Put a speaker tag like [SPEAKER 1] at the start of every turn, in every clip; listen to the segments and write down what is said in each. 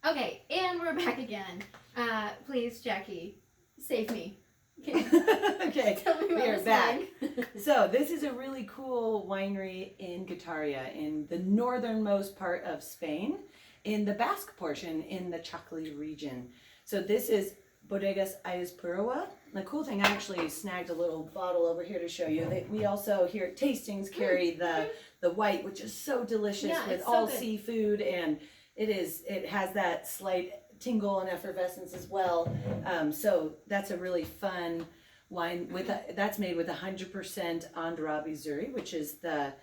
[SPEAKER 1] Okay, and we're back again. Please, Jackie, save me.
[SPEAKER 2] Okay,
[SPEAKER 1] Tell me
[SPEAKER 2] we
[SPEAKER 1] what
[SPEAKER 2] are
[SPEAKER 1] it's
[SPEAKER 2] back.
[SPEAKER 1] like.
[SPEAKER 2] So this is a really cool winery in Getaria, in the northernmost part of Spain, in the Basque portion, in the Chacli region. So this is Bodegas Ayazpurua. The cool thing, I actually snagged a little bottle over here to show you. That we also here at Tastings carry the white, which is so delicious
[SPEAKER 1] Yeah,
[SPEAKER 2] with
[SPEAKER 1] it's so
[SPEAKER 2] all
[SPEAKER 1] good.
[SPEAKER 2] seafood, and it has that slight tingle and effervescence as well. So that's a really fun wine that's made with 100% Andrabi Zuri, which is the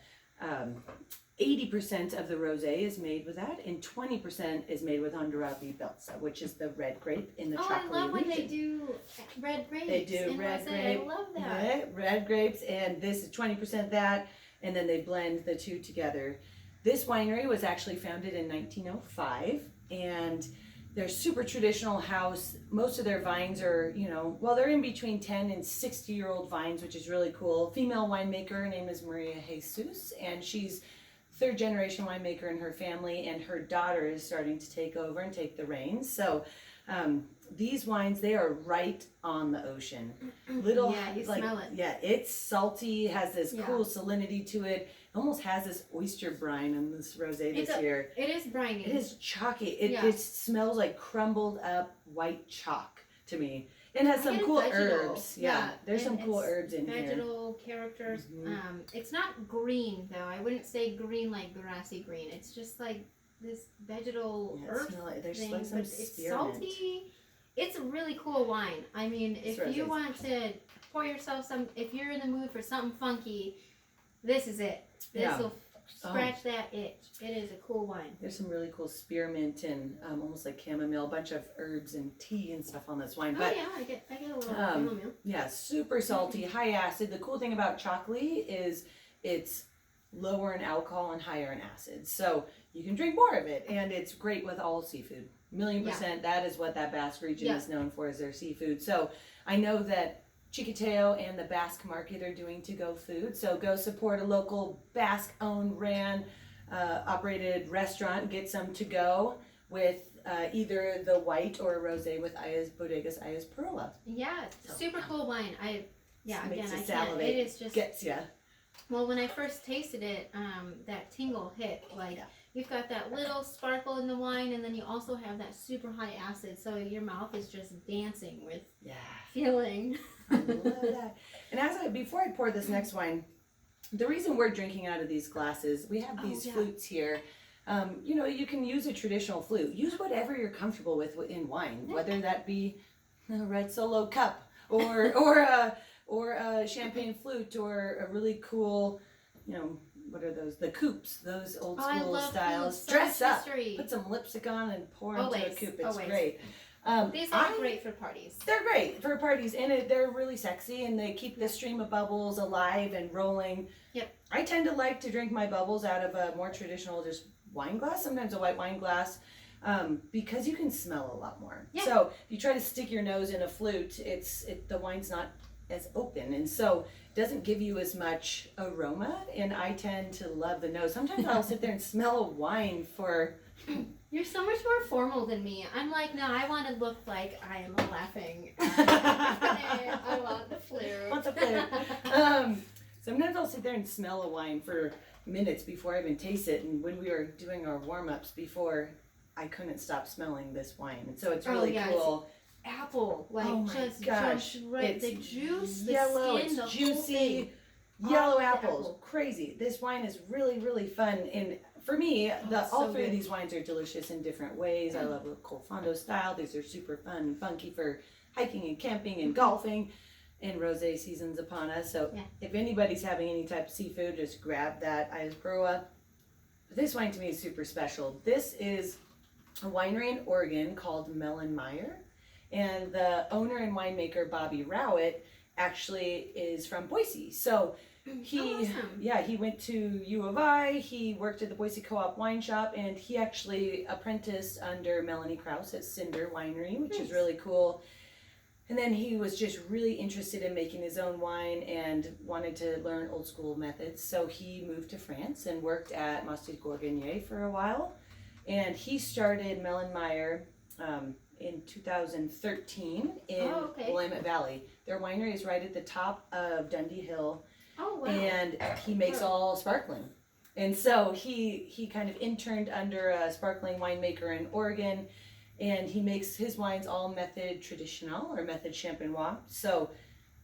[SPEAKER 2] 80% of the rosé is made with that, and 20% is made with Andrabi Belsa, which is the red grape in the Chacli
[SPEAKER 1] I love when
[SPEAKER 2] region.
[SPEAKER 1] they do red grapes.
[SPEAKER 2] They do
[SPEAKER 1] in
[SPEAKER 2] red
[SPEAKER 1] rosé.
[SPEAKER 2] grape.
[SPEAKER 1] I love that.
[SPEAKER 2] Yeah, red grapes, and this is 20% that, and then they blend the two together. This winery was actually founded in 1905, and they're super traditional house. Most of their vines are, they're in between 10 and 60-year-old vines, which is really cool. Female winemaker, her name is Maria Jesus, and she's third generation winemaker in her family, and her daughter is starting to take over and take the reins. So these wines, they are right on the ocean.
[SPEAKER 1] Yeah, you smell it.
[SPEAKER 2] Yeah, it's salty, has this cool salinity to it. Almost has this oyster brine in this rosé this year.
[SPEAKER 1] It is briny.
[SPEAKER 2] It is chalky. It smells like crumbled up white chalk to me. It has some cool herbs. Yeah, there's some cool herbs in here.
[SPEAKER 1] Vegetal characters.
[SPEAKER 2] Mm-hmm.
[SPEAKER 1] It's not green though. I wouldn't say green like grassy green. It's just like this vegetal herb
[SPEAKER 2] there's
[SPEAKER 1] thing,
[SPEAKER 2] like some
[SPEAKER 1] but it's
[SPEAKER 2] spearmint.
[SPEAKER 1] salty. It's a really cool wine. I mean, if you want to pour yourself some, if you're in the mood for something funky, this is it. This will scratch that itch. It is a cool wine.
[SPEAKER 2] There's some really cool spearmint and almost like chamomile, a bunch of herbs and tea and stuff on this wine. But
[SPEAKER 1] I get a little chamomile.
[SPEAKER 2] Yeah, super salty, high acid. The cool thing about Chacli is it's lower in alcohol and higher in acid. So you can drink more of it, and it's great with all seafood. 1,000,000%, that is what that Basque region is known for, is their seafood. So I know that Chiquiteo and the Basque Market are doing to-go food. So go support a local Basque-owned, operated restaurant and get some to go with either the white or rosé with Bodegas Ayazpurua.
[SPEAKER 1] Yeah, super cool wine. It is just
[SPEAKER 2] gets ya.
[SPEAKER 1] Well, when I first tasted it, that tingle hit. You've got that little sparkle in the wine, and then you also have that super high acid, so your mouth is just dancing with feeling.
[SPEAKER 2] I love that. And before I pour this next wine, the reason we're drinking out of these glasses, we have these flutes here. You can use a traditional flute. Use whatever you're comfortable with in wine, whether that be a red solo cup or a champagne flute, or a really cool, what are those? The coupes, those old school styles. Dress up, put some lipstick on, and pour into a coupe. It's great.
[SPEAKER 1] These are great for parties.
[SPEAKER 2] They're great for parties, and they're really sexy, and they keep the stream of bubbles alive and rolling.
[SPEAKER 1] Yep.
[SPEAKER 2] I tend to like to drink my bubbles out of a more traditional just wine glass, sometimes a white wine glass, because you can smell a lot more. Yeah. So if you try to stick your nose in a flute, the wine's not as open, and so it doesn't give you as much aroma, and I tend to love the nose. Sometimes I'll sit there and smell a wine for...
[SPEAKER 1] You're so much more formal than me. I'm like, no, I want to look like I am laughing. I want the flute.
[SPEAKER 2] Want the flute. Sometimes I'll sit there and smell a wine for minutes before I even taste it, and when we were doing our warm-ups before, I couldn't stop smelling this wine, and so it's really cool.
[SPEAKER 1] It's apple,
[SPEAKER 2] gosh,
[SPEAKER 1] right. The juice,
[SPEAKER 2] yellow,
[SPEAKER 1] the skin,
[SPEAKER 2] it's
[SPEAKER 1] the
[SPEAKER 2] juicy,
[SPEAKER 1] whole thing.
[SPEAKER 2] yellow apples, crazy. This wine is really, really fun, and for me, all three of these wines are delicious in different ways. I love the Col Fondo style. These are super fun and funky for hiking and camping and golfing, and rosé season's upon us. So if anybody's having any type of seafood, just grab that Ayazpurua. This wine to me is super special. This is a winery in Oregon called Melon Meyer, and the owner and winemaker Bobby Rowett actually is from Boise. So he went to U of I, he worked at the Boise Co-op wine shop, and he actually apprenticed under Melanie Krause at Cinder Winery, which is really cool. And then he was just really interested in making his own wine and wanted to learn old school methods. So he moved to France and worked at Mastic Gourgagnier for a while. and he started Mellenmeyer in 2013 in Willamette Valley. Their winery is right at the top of Dundee Hill.
[SPEAKER 1] Oh, wow.
[SPEAKER 2] And he makes all sparkling. And so he kind of interned under a sparkling winemaker in Oregon, and he makes his wines all method traditional or method champenois. So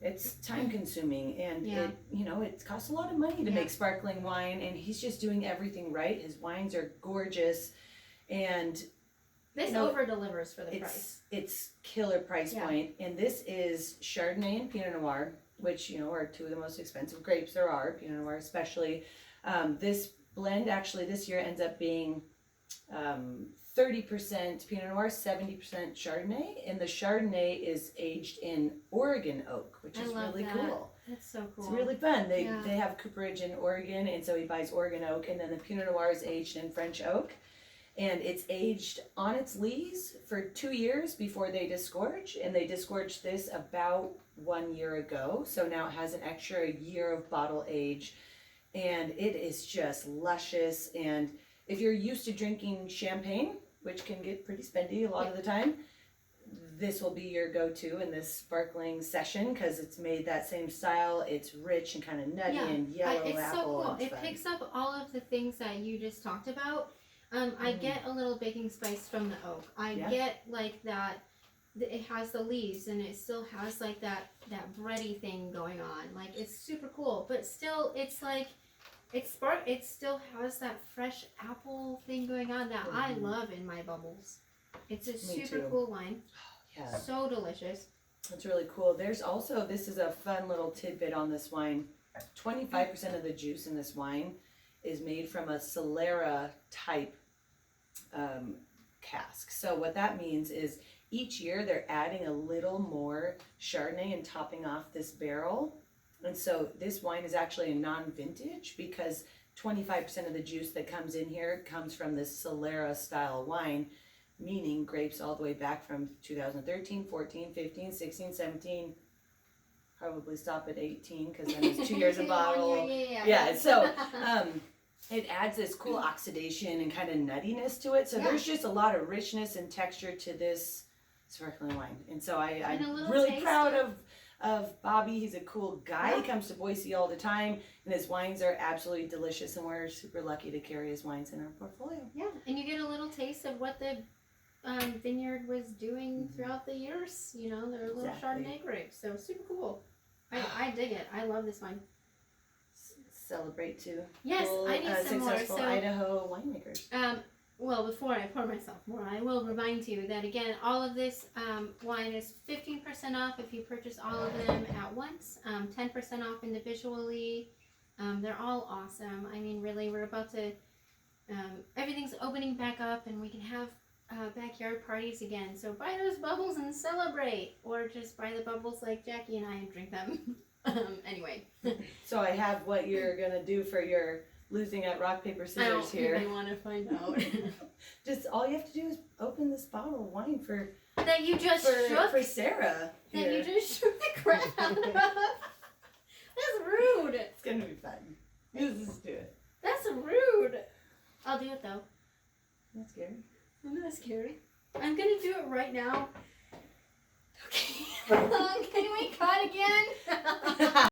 [SPEAKER 2] it's time consuming, and it costs a lot of money to make sparkling wine, and he's just doing everything right. His wines are gorgeous, and
[SPEAKER 1] this over delivers for the price.
[SPEAKER 2] It's killer price point, and this is Chardonnay and Pinot Noir, which are two of the most expensive grapes there are. Pinot Noir especially. This blend actually this year ends up being 30% Pinot Noir, 70% Chardonnay, and the Chardonnay is aged in Oregon oak, which is really cool.
[SPEAKER 1] That's so cool.
[SPEAKER 2] It's really fun. They have cooperage in Oregon, and so he buys Oregon oak, and then the Pinot Noir is aged in French oak, and it's aged on its lees for 2 years before they disgorge, and they disgorged this about 1 year ago, so now it has an extra year of bottle age, and it is just luscious. And if you're used to drinking champagne, which can get pretty spendy a lot of the time, this will be your go-to in this sparkling session because it's made that same style. It's rich and kind of nutty and yellow
[SPEAKER 1] it's
[SPEAKER 2] apple.
[SPEAKER 1] So cool. It
[SPEAKER 2] fun.
[SPEAKER 1] picks up all of the things that you just talked about. I get a little baking spice from the oak. I get like that. It has the leaves and it still has like that bready thing going on. Like it's super cool, but still it's like it still has that fresh apple thing going on that I love in my bubbles. It's a super cool wine. Yeah. So delicious.
[SPEAKER 2] That's really cool. There's also, this is a fun little tidbit on this wine. 25% of the juice in this wine is made from a Solera type cask. So what that means is each year they're adding a little more Chardonnay and topping off this barrel. And so this wine is actually a non-vintage because 25% of the juice that comes in here comes from this Solera style wine, meaning grapes all the way back from 2013, 14, 15, 16, 17, probably stop at 18 because then it's 2 years a bottle. So it adds this cool oxidation and kind of nuttiness to it. So there's just a lot of richness and texture to this sparkling wine. And so I'm really proud of Bobby. He's a cool guy. He comes to Boise all the time, and his wines are absolutely delicious, and we're super lucky to carry his wines in our portfolio.
[SPEAKER 1] Yeah, and you get a little taste of what the vineyard was doing throughout the years. They're little Chardonnay grapes, so super cool. I dig it. I love this wine.
[SPEAKER 2] Celebrate too.
[SPEAKER 1] Yes,
[SPEAKER 2] cool,
[SPEAKER 1] I need some more.
[SPEAKER 2] Successful Idaho winemakers.
[SPEAKER 1] Well, before I pour myself more, I will remind you that again, all of this wine is 15% off if you purchase all of them at once, 10% off individually. They're all awesome. I mean, really, we're about to, everything's opening back up and we can have backyard parties again. So buy those bubbles and celebrate, or just buy the bubbles like Jackie and I and drink them. Anyway.
[SPEAKER 2] So I have what you're going to do for your losing at rock, paper, scissors here.
[SPEAKER 1] I want to find out.
[SPEAKER 2] Just all you have to do is open this bottle of wine for
[SPEAKER 1] that you just shook
[SPEAKER 2] for Sarah.
[SPEAKER 1] That you just shook the crap out of. That's rude.
[SPEAKER 2] It's gonna be fun. Let's just do it.
[SPEAKER 1] That's rude. I'll do it though.
[SPEAKER 2] That's scary.
[SPEAKER 1] I'm not scary. I'm gonna do it right now. Okay. Can we cut again?